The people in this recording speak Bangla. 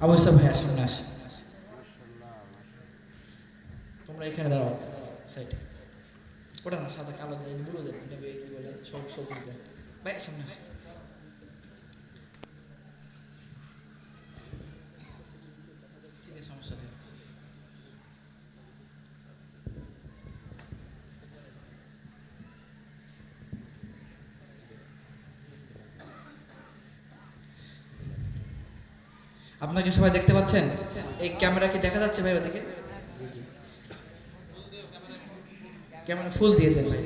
অবশ্যই ভাই সামনে আসে, তোমরা এখানে দাঁড়াও সাইডে। ওটা না সাদা কালো দেয় বুড়ো দেয় নেবে কি বলে সব সবুজ দেয়। ভাই সামনে আসে। ঠিক আছে সমস্যা নেই। আপনাকে সবাই দেখতে পাচ্ছেন? এই ক্যামেরা কি দেখা যাচ্ছে ভাই ওদিকে? জি জি, ক্যামেরা ফুল দিয়ে দেন ভাই।